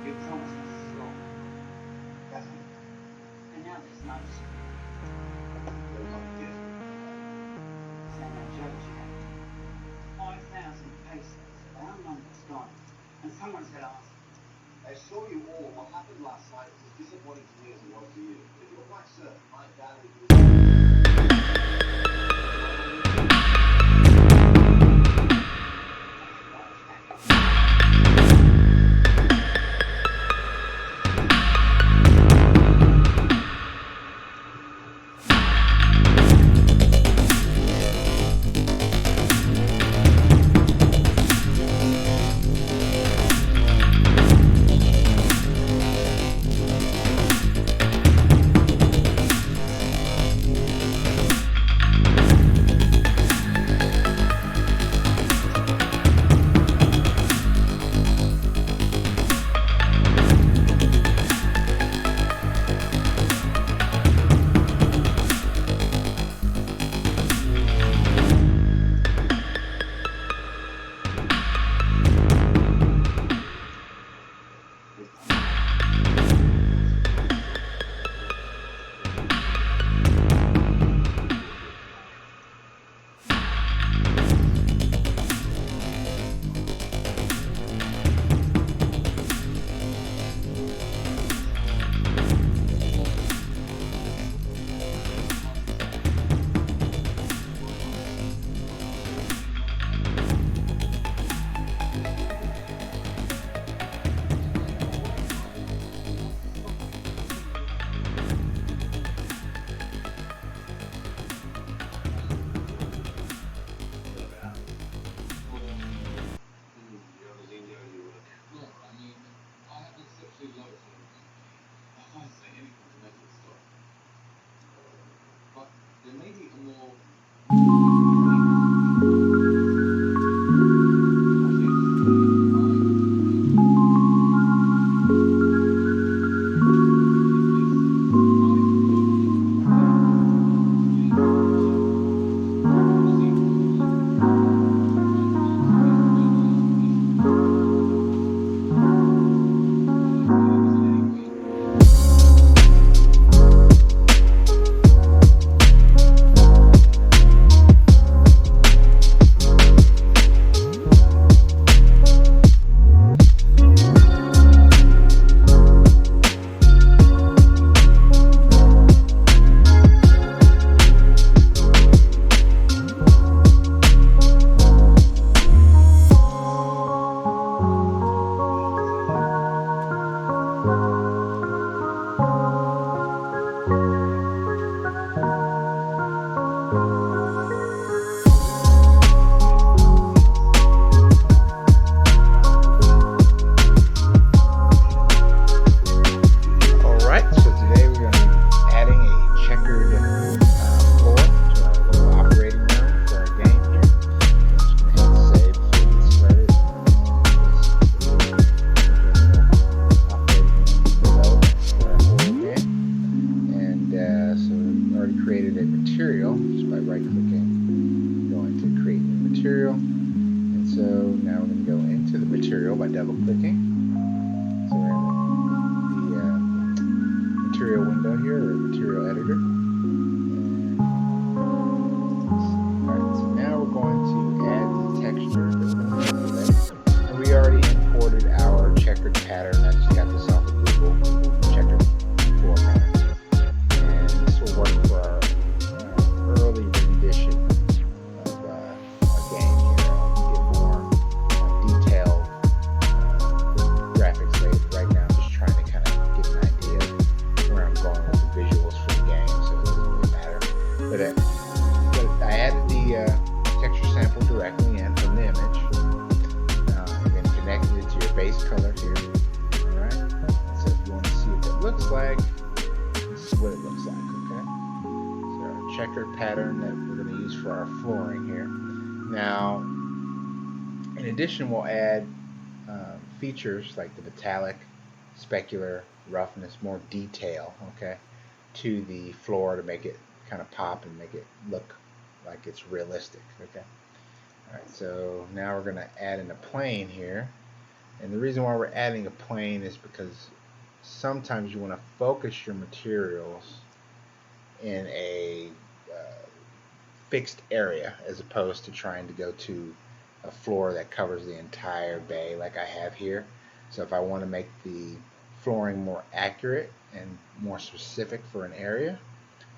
You promised us a slot. And now there's no slot. Saying that judge had 5,000 pesos. Our number's gone. And someone's got to ask. I assure you all, what happened last night was as disappointing to me as it was to you. If you're quite certain, my dad There may be a more right clicking, go into create new material. And so now we're going to go into the material by double clicking. So we're in the material window here, or material editor. Alright, so now we're going to add the texture that we're going to manipulate. And we already imported our checkered pattern. I just got this off of Google, checkered floor pattern. And this will work for our early rendition of our game here. I'll get more detailed graphics later. Right now I'm just trying to kind of get an idea of where I'm going with the visuals for the game, so it doesn't really matter. But I added the texture sample directly in from the image, and then connected it to your base color here. Alright, so if you want to see what it looks like, this is what it looks like, okay? So our checkered pattern that we're going to use for our flooring here. Now, in addition, we'll add features like the metallic, specular, roughness, more detail, okay, to the floor to make it kind of pop and make it look like it's realistic, okay? Alright, so now we're going to add in a plane here. And the reason why we're adding a plane is because sometimes you want to focus your materials in a fixed area as opposed to trying to go to a floor that covers the entire bay like I have here. So if I want to make the flooring more accurate and more specific for an area,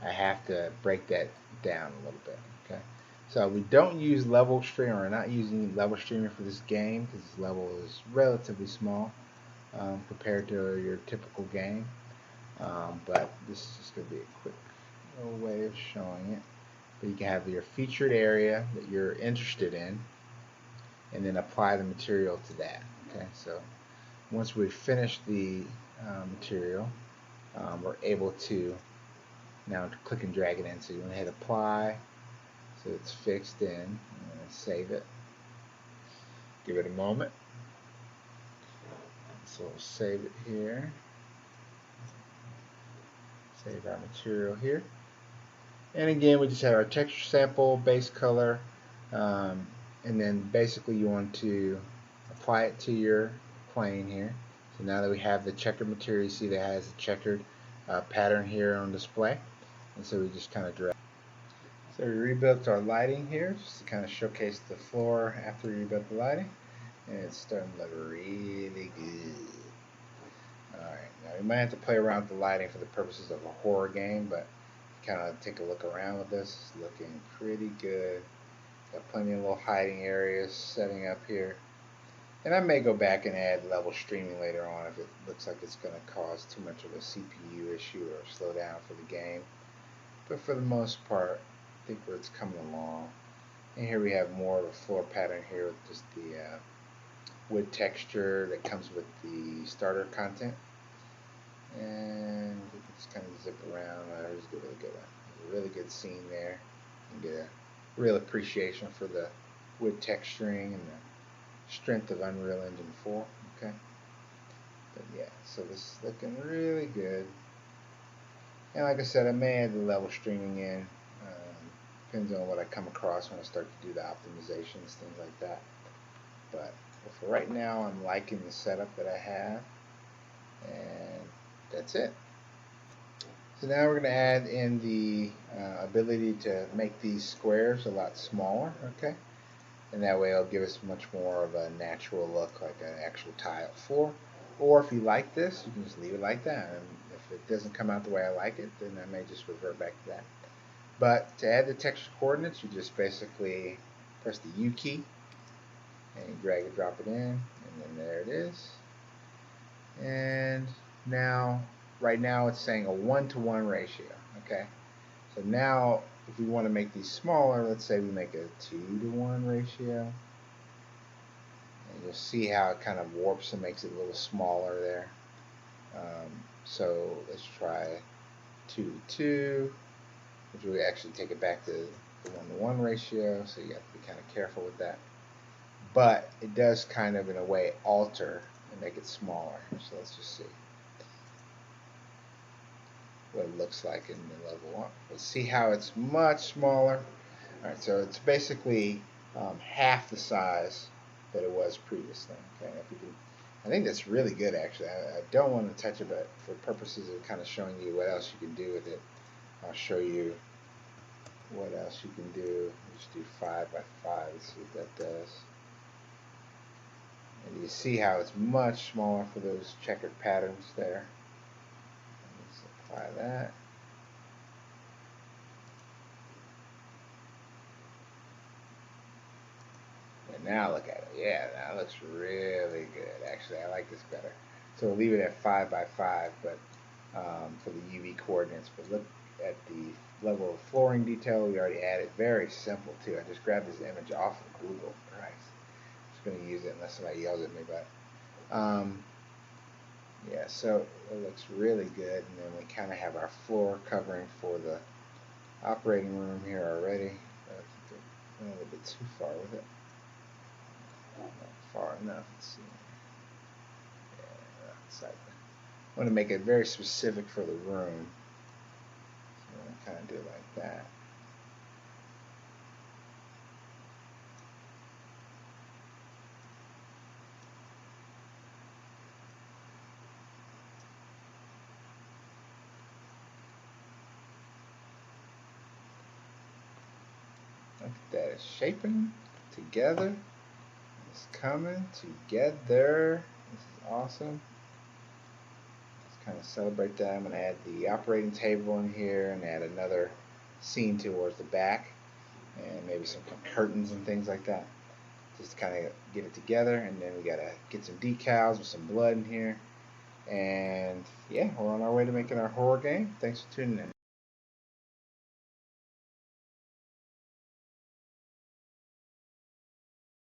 I have to break that down a little bit, okay? So we don't use level streaming, or not using level streaming for this game because this level is relatively small compared to your typical game. But this is just going to be a quick little way of showing it. But you can have your featured area that you're interested in, and then apply the material to that. Okay, so once we finish the material, we're able to now click and drag it in. So you want to hit apply, so it's fixed in. I'm going to save it. Give it a moment. So we'll save it here. Save our material here. And again, we just have our texture sample, base color, and then basically you want to apply it to your plane here. So now that we have the checkered material, you see that it has a checkered pattern here on display. And so we just kind of drag. So we rebuilt our lighting here just to kind of showcase the floor after we rebuilt the lighting. And it's starting to look really good. Alright, now we might have to play around with the lighting for the purposes of a horror game, but kind of take a look around with this. It's looking pretty good. Got plenty of little hiding areas setting up here. And I may go back and add level streaming later on if it looks like it's going to cause too much of a CPU issue or slow down for the game. But for the most part, I think where it's coming along. And here we have more of a floor pattern here with just the wood texture that comes with the starter content. And we can just kind of zip around. There's a really good scene there. You can get a real appreciation for the wood texturing and the strength of Unreal Engine 4. Okay, but yeah, so this is looking really good. And like I said, I may add the level streaming in. Depends on what I come across when I start to do the optimizations, things like that. But for right now, I'm liking the setup that I have, and that's it. So now we're going to add in the ability to make these squares a lot smaller, okay? And that way it'll give us much more of a natural look, like an actual tile floor. Or if you like this, you can just leave it like that. And if it doesn't come out the way I like it, then I may just revert back to that. But to add the texture coordinates, you just basically press the U key and you drag and drop it in, and then there it is. And now, right now it's saying a 1-to-1 ratio, okay? So now, if we want to make these smaller, let's say we make a 2-to-1 ratio. And you'll see how it kind of warps and makes it a little smaller there. So let's try 2-to-2, which will actually take it back to the 1-to-1 ratio, so you have to be kind of careful with that. But it does kind of, in a way, alter and make it smaller. So let's just see what it looks like in the level 1. Let's see how it's much smaller Alright, so it's basically half the size that it was previously. Okay, if you can, I think that's really good actually. I don't want to touch it, but for purposes of kind of showing you what else you can do with it, I'll show you what else you can do. Just do 5 by 5. Let's see what that does. And you see how it's much smaller for those checkered patterns there. Let's apply that. And now look at it. Yeah, that looks really good. Actually, I like this better. So we'll leave it at 5 by 5, but for the UV coordinates. But look at the level of flooring detail we already added. Very simple too. I just grabbed this image off of Google. Christ. I'm just going to use it unless somebody yells at me. But yeah, so it looks really good. And then we kind of have our floor covering for the operating room here already. I went a little bit too far with it. Not far enough. Let's see. Yeah, I want to make it very specific for the room. So I'm going to kind of do it like that. Look at that. It's shaping together. It's coming together. This is awesome. Let's kind of celebrate that. I'm going to add the operating table in here and add another scene towards the back and maybe some curtains and things like that. Just kind of get it together, and then we got to get some decals with some blood in here. And yeah, we're on our way to making our horror game. Thanks for tuning in.